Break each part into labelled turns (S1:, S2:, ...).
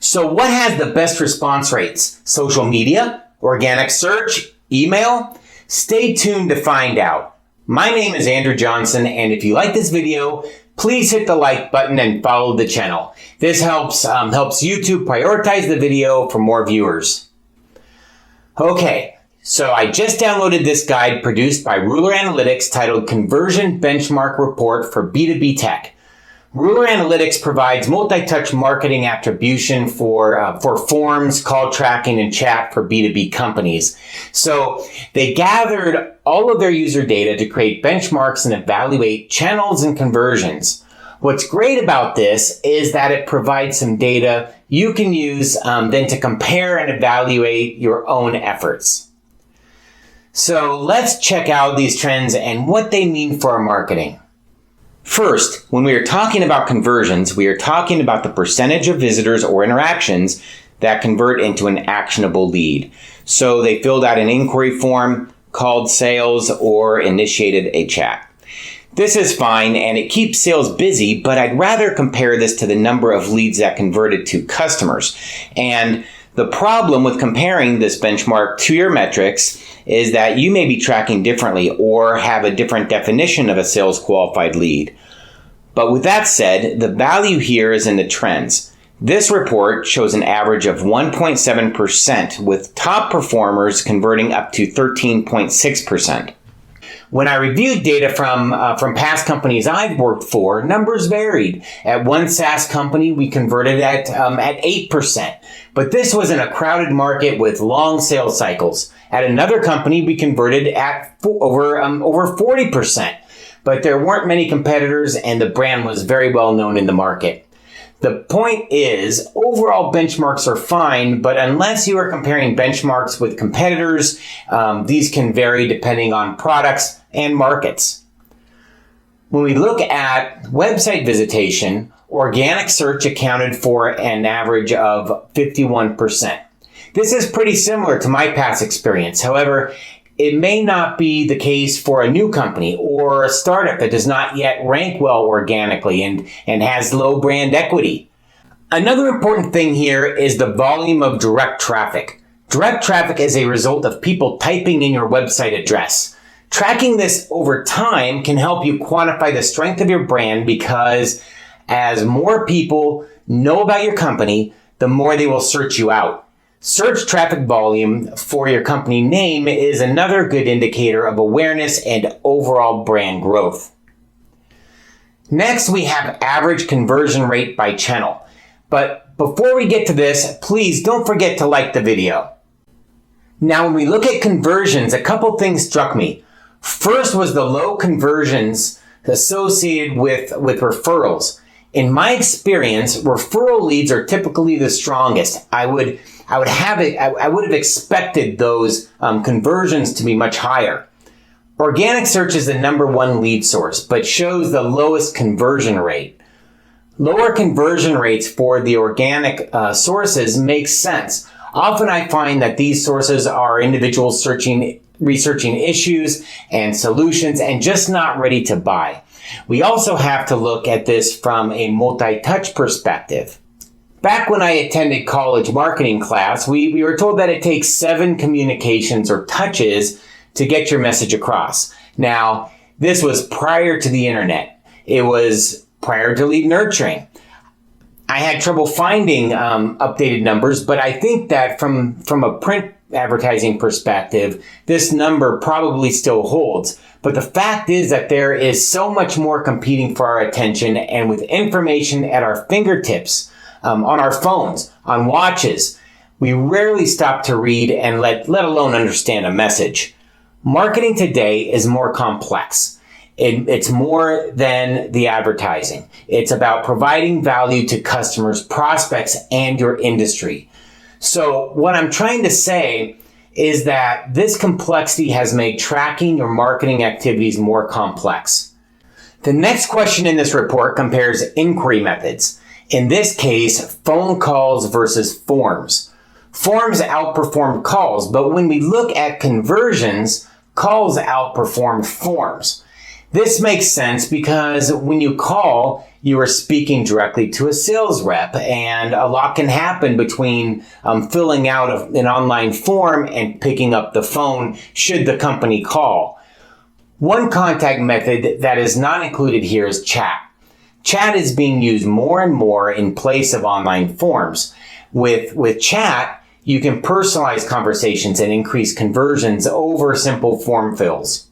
S1: So what has the best response rates? Social media, organic search, email? Stay tuned to find out. My name is Andrew Johnson, and if you like this video, please hit the like button and follow the channel. This helps YouTube prioritize the video for more viewers. Okay, so I just downloaded this guide produced by Ruler Analytics titled Conversion Benchmark Report for B2B Tech. Ruler Analytics provides multi-touch marketing attribution for forms, call tracking, and chat for B2B companies. So they gathered all of their user data to create benchmarks and evaluate channels and conversions. What's great about this is that it provides some data you can use then to compare and evaluate your own efforts. So let's check out these trends and what they mean for our marketing. First, when we are talking about conversions, we are talking about the percentage of visitors or interactions that convert into an actionable lead. So they filled out an inquiry form, called sales, or initiated a chat. This is fine and it keeps sales busy, but I'd rather compare this to the number of leads that converted to customers. And the problem with comparing this benchmark to your metrics is that you may be tracking differently or have a different definition of a sales qualified lead. But with that said, the value here is in the trends. This report shows an average of 1.7%, with top performers converting up to 13.6%. When I reviewed data from past companies I've worked for, numbers varied. At one SaaS company, we converted at 8%, but this was in a crowded market with long sales cycles. At another company, we converted at over 40%, but there weren't many competitors and the brand was very well known in the market. The point is, overall benchmarks are fine, but unless you are comparing benchmarks with competitors, these can vary depending on products and markets. When we look at website visitation, organic search accounted for an average of 51%. This is pretty similar to my past experience. However, it may not be the case for a new company or a startup that does not yet rank well organically and has low brand equity. Another important thing here is the volume of direct traffic. Direct traffic is a result of people typing in your website address. Tracking this over time can help you quantify the strength of your brand, because as more people know about your company, the more they will search you out. Search traffic volume for your company name is another good indicator of awareness and overall brand growth. Next, we have average conversion rate by channel. But before we get to this, please don't forget to like the video. Now, when we look at conversions, a couple things struck me. First was the low conversions associated with referrals. In my experience, referral leads are typically the strongest. I would have expected those conversions to be much higher. Organic search is the number one lead source, but shows the lowest conversion rate. Lower conversion rates for the organic sources makes sense. Often I find that these sources are individuals researching issues and solutions and just not ready to buy. We also have to look at this from a multi-touch perspective. Back when I attended college marketing class, we were told that it takes 7 communications or touches to get your message across. Now, this was prior to the internet. It was prior to lead nurturing. I had trouble finding updated numbers, but I think that from a print advertising perspective, this number probably still holds. But the fact is that there is so much more competing for our attention, and with information at our fingertips, on our phones, on watches, we rarely stop to read and let alone understand a message. Marketing today is more complex. It's more than the advertising. It's about providing value to customers, prospects, and your industry. So what I'm trying to say is that this complexity has made tracking your marketing activities more complex. The next question in this report compares inquiry methods. In this case, phone calls versus forms. Forms outperform calls, but when we look at conversions, calls outperform forms. This makes sense because when you call, you are speaking directly to a sales rep, and a lot can happen between filling out an online form and picking up the phone should the company call. One contact method that is not included here is chat. Chat is being used more and more in place of online forms. With chat, you can personalize conversations and increase conversions over simple form fills.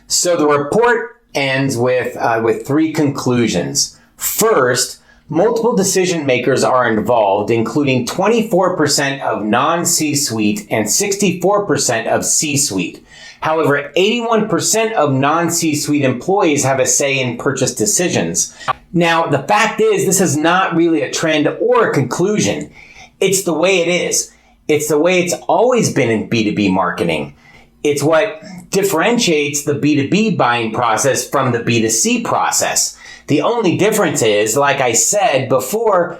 S1: So the report ends with 3 conclusions. First, multiple decision makers are involved, including 24% of non-C-suite and 64% of C-suite. However, 81% of non-C-suite employees have a say in purchase decisions. Now, the fact is, this is not really a trend or a conclusion. It's the way it is. It's the way it's always been in B2B marketing. It's what differentiates the B2B buying process from the B2C process. The only difference is, like I said before,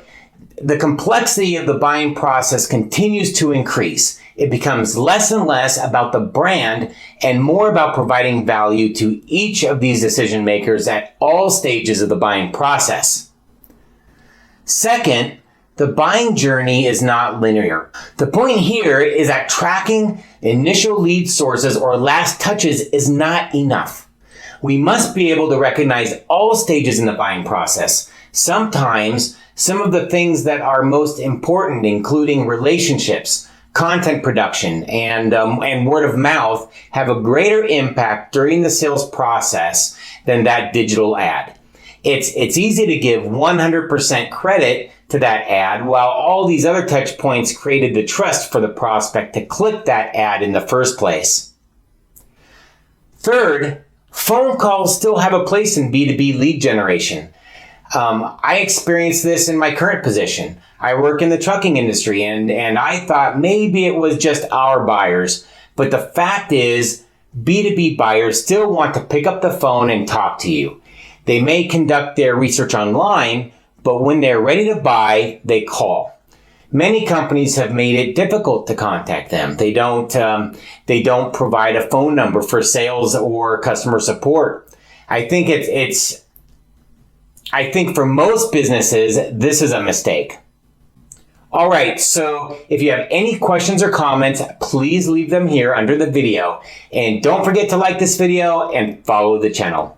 S1: the complexity of the buying process continues to increase. It becomes less and less about the brand and more about providing value to each of these decision makers at all stages of the buying process. Second, the buying journey is not linear. The point here is that tracking initial lead sources or last touches is not enough. We must be able to recognize all stages in the buying process. Sometimes, some of the things that are most important, including relationships, content production, and word of mouth, have a greater impact during the sales process than that digital ad. It's easy to give 100% credit to that ad, while all these other touch points created the trust for the prospect to click that ad in the first place. Third, phone calls still have a place in B2B lead generation. I experienced this in my current position. I work in the trucking industry, and I thought maybe it was just our buyers. But the fact is, B2B buyers still want to pick up the phone and talk to you. They may conduct their research online, but when they're ready to buy, they call. Many companies have made it difficult to contact them. They don't provide a phone number for sales or customer support. I think I think for most businesses, this is a mistake. All right, so if you have any questions or comments, please leave them here under the video. And don't forget to like this video and follow the channel.